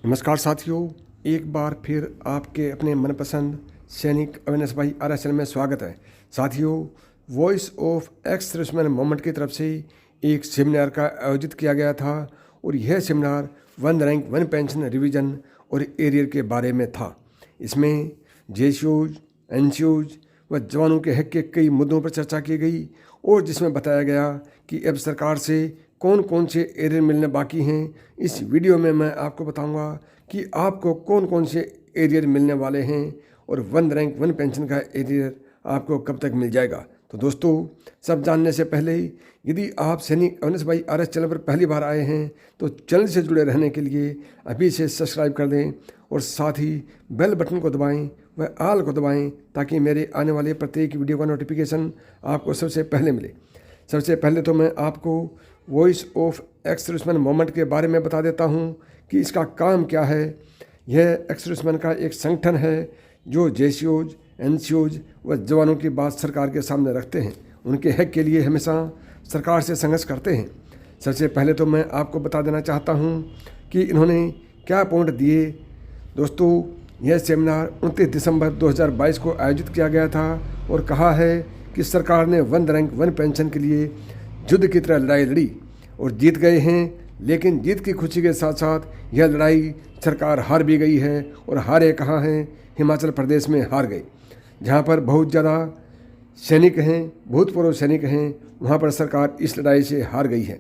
नमस्कार साथियों, एक बार फिर आपके अपने मनपसंद सैनिक अविनाश भाई RSL में स्वागत है। साथियों, voice of ex serviceman movement की तरफ से एक सेमिनार का आयोजित किया गया था और यह seminar one rank one pension revision और एरियर के बारे में था। इसमें JCOs, NCOs व जवानों के हक के कई मुद्दों पर चर्चा की गई और जिसमें बताया गया कि अब सरकार से कौन कौन से एरियर मिलने बाकी हैं। इस वीडियो में मैं आपको बताऊंगा कि आपको कौन कौन से एरियर मिलने वाले हैं और वन रैंक वन पेंशन का एरियर आपको कब तक मिल जाएगा। तो दोस्तों, सब जानने से पहले यदि आप सैनिक अविनाश भाई RS चैनल पर पहली बार आए हैं तो चैनल से जुड़े रहने के लिए अभी से सब्सक्राइब कर दें और साथ ही बेल बटन को दबाएं व आल को दबाएं ताकि मेरे आने वाले प्रत्येक वीडियो का नोटिफिकेशन आपको सबसे पहले मिले। सबसे पहले तो मैं आपको voice of ex serviceman movement के बारे में बता देता हूं कि इसका काम क्या है। यह एक्स सर्विसमैन का एक संगठन है जो JCOs, NCOs व जवानों की बात सरकार के सामने रखते हैं, उनके हक के लिए हमेशा सरकार से संघर्ष करते हैं। सबसे पहले तो मैं आपको बता देना चाहता हूं कि इन्होंने क्या पॉइंट दिए। दोस्तों, यह सेमिनार 29 दिसंबर 2022 को आयोजित किया गया था और कहा है कि सरकार ने वन रैंक वन पेंशन के लिए युद्ध की तरह लड़ाई लड़ी और जीत गए हैं, लेकिन जीत की खुशी के साथ साथ यह लड़ाई सरकार हार भी गई है। और हारे कहाँ हैं? हिमाचल प्रदेश में हार गई, जहाँ पर बहुत ज़्यादा सैनिक हैं, भूतपूर्व सैनिक हैं, वहाँ पर सरकार इस लड़ाई से हार गई है।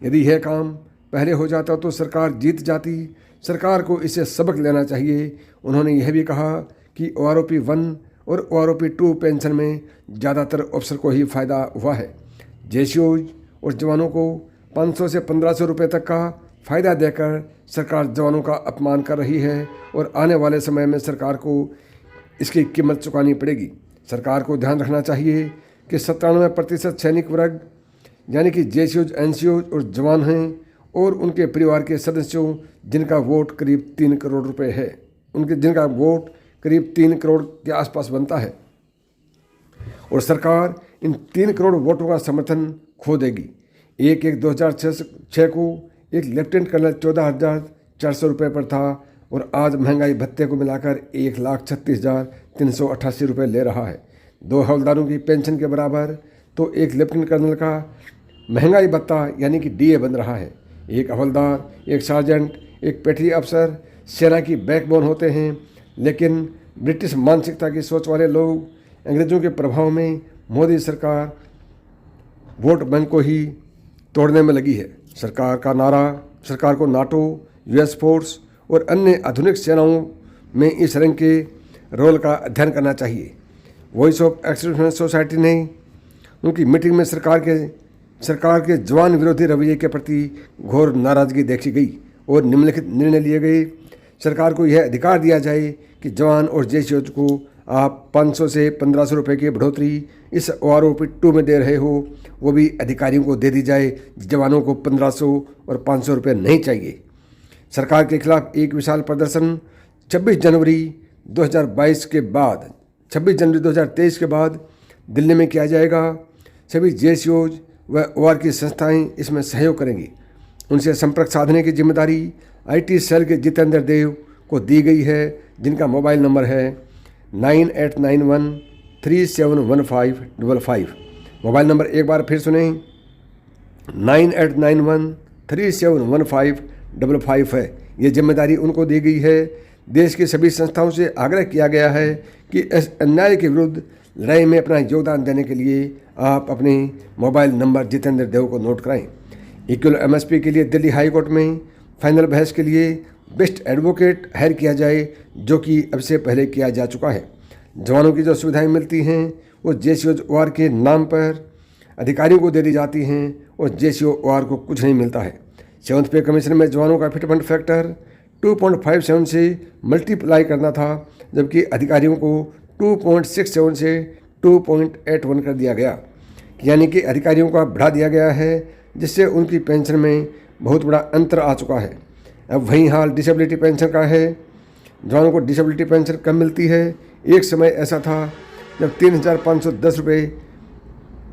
यदि यह काम पहले हो जाता तो सरकार जीत जाती। सरकार को इससे सबक लेना चाहिए। उन्होंने यह भी कहा कि OROP 1 और OROP 2 पेंशन में ज़्यादातर अफसर को ही फ़ायदा हुआ है। JCOs और जवानों को 500 से 1500 रुपये तक का फ़ायदा देकर सरकार जवानों का अपमान कर रही है और आने वाले समय में सरकार को इसकी कीमत चुकानी पड़ेगी। सरकार को ध्यान रखना चाहिए कि 97% सैनिक वर्ग यानी कि JCOs, NCOs और जवान हैं और उनके परिवार के सदस्यों जिनका वोट करीब 3 करोड़ रुपये है, जिनका वोट करीब 3 करोड़ के आसपास बनता है और सरकार इन 3 करोड़ वोटों का समर्थन खो देगी। 1/1/2006 को एक लेफ्टिनेंट कर्नल 14,400 रुपये पर था और आज महंगाई भत्ते को मिलाकर 1,36,388 रुपये ले रहा है। 2 हवलदारों की पेंशन के बराबर तो एक लेफ्टिनेंट कर्नल का महंगाई भत्ता यानी कि DA बन रहा है। एक हवलदार, एक सार्जेंट, एक पेट्री अफसर सेना की बैकबोन होते हैं, लेकिन ब्रिटिश मानसिकता की सोच वाले लोग, अंग्रेज़ों के प्रभाव में मोदी सरकार वोट बैंक को ही तोड़ने में लगी है। सरकार को NATO, US फोर्स और अन्य आधुनिक सेनाओं में इस रंग के रोल का अध्ययन करना चाहिए। Voice of ex serviceman society ने उनकी मीटिंग में सरकार के जवान विरोधी रवैये के प्रति घोर नाराज़गी देखी गई और निम्नलिखित निर्णय लिए गए। सरकार को यह अधिकार दिया जाए कि जवान और JCOs को आप 500 से 1500 रुपये की बढ़ोतरी इस OROP 2 में दे रहे हो, वो भी अधिकारियों को दे दी जाए। जवानों को 1500 और 500 रुपये नहीं चाहिए। सरकार के खिलाफ एक विशाल प्रदर्शन 26 जनवरी 2023 के बाद दिल्ली में किया जाएगा। सभी JCOs व OR की संस्थाएं इसमें सहयोग करेंगी। उनसे संपर्क साधने की जिम्मेदारी IT सेल के जितेंद्र देव को दी गई है, जिनका मोबाइल नंबर है 9891371555। मोबाइल नंबर एक बार फिर सुने, 9891371555 है। ये जिम्मेदारी उनको दी गई है। देश की सभी संस्थाओं से आग्रह किया गया है कि इस अन्याय के विरुद्ध लड़ाई में अपना योगदान देने के लिए आप अपने मोबाइल नंबर जितेंद्र देव को नोट कराएं। इक्वल MSP के लिए दिल्ली हाई कोर्ट में फाइनल बहस के लिए बेस्ट एडवोकेट हायर किया जाए, जो कि अब से पहले किया जा चुका है। जवानों की जो सुविधाएं मिलती हैं वो JCOs OR के नाम पर अधिकारियों को दे दी जाती हैं और JCO OR को कुछ नहीं मिलता है। 7th पे कमीशन में जवानों का फिटमेंट फैक्टर 2.57 से मल्टीप्लाई करना था, जबकि अधिकारियों को 2.67 से 2.81 कर दिया गया, यानी कि अधिकारियों का बढ़ा दिया गया है, जिससे उनकी पेंशन में बहुत बड़ा अंतर आ चुका है। अब वही हाल डिसेबिलिटी पेंशन का है। जवानों को डिसेबिलिटी पेंशन कम मिलती है। एक समय ऐसा था जब 3,510 रुपये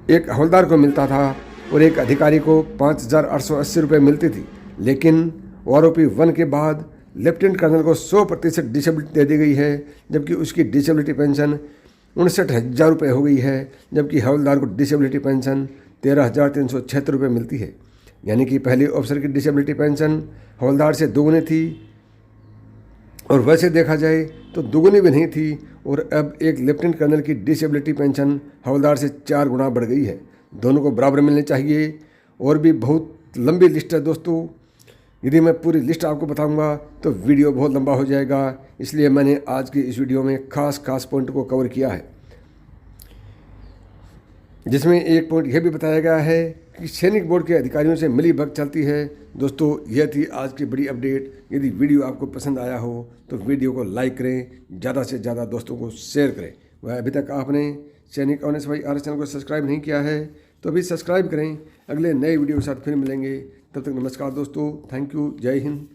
एक हवलदार को मिलता था और एक अधिकारी को 5,880 रुपये मिलती थी, लेकिन OROP 1 के बाद लेफ्टिनेंट कर्नल को 100% डिसेबिलिटी दे दी गई है, जबकि उसकी डिसेबिलिटी पेंशन 59,000 रुपये हो गई है, जबकि हवलदार को डिसेबिलिटी पेंशन 13,376 रुपये मिलती है। यानी कि पहले ऑफिसर की डिसेबिलिटी पेंशन हवलदार से दोगुनी थी, और वैसे देखा जाए तो दुगुनी भी नहीं थी, और अब एक लेफ्टिनेंट कर्नल की डिसेबिलिटी पेंशन हवलदार से 4 गुना बढ़ गई है। दोनों को बराबर मिलने चाहिए। और भी बहुत लंबी लिस्ट है दोस्तों, यदि मैं पूरी लिस्ट आपको बताऊंगा तो वीडियो बहुत लंबा हो जाएगा, इसलिए मैंने आज की इस वीडियो में खास पॉइंट को कवर किया है, जिसमें एक पॉइंट यह भी बताया गया है कि सैनिक बोर्ड के अधिकारियों से मिली भगत चलती है। दोस्तों, यह थी आज की बड़ी अपडेट। यदि वीडियो आपको पसंद आया हो तो वीडियो को लाइक करें, ज़्यादा से ज़्यादा दोस्तों को शेयर करें। वह अभी तक आपने सैनिक अवेयरनेस बाय आर चैनल को सब्सक्राइब नहीं किया है तो अभी सब्सक्राइब करें। अगले नए वीडियो के साथ फिर मिलेंगे, तब तक नमस्कार दोस्तों, थैंक यू, जय हिंद।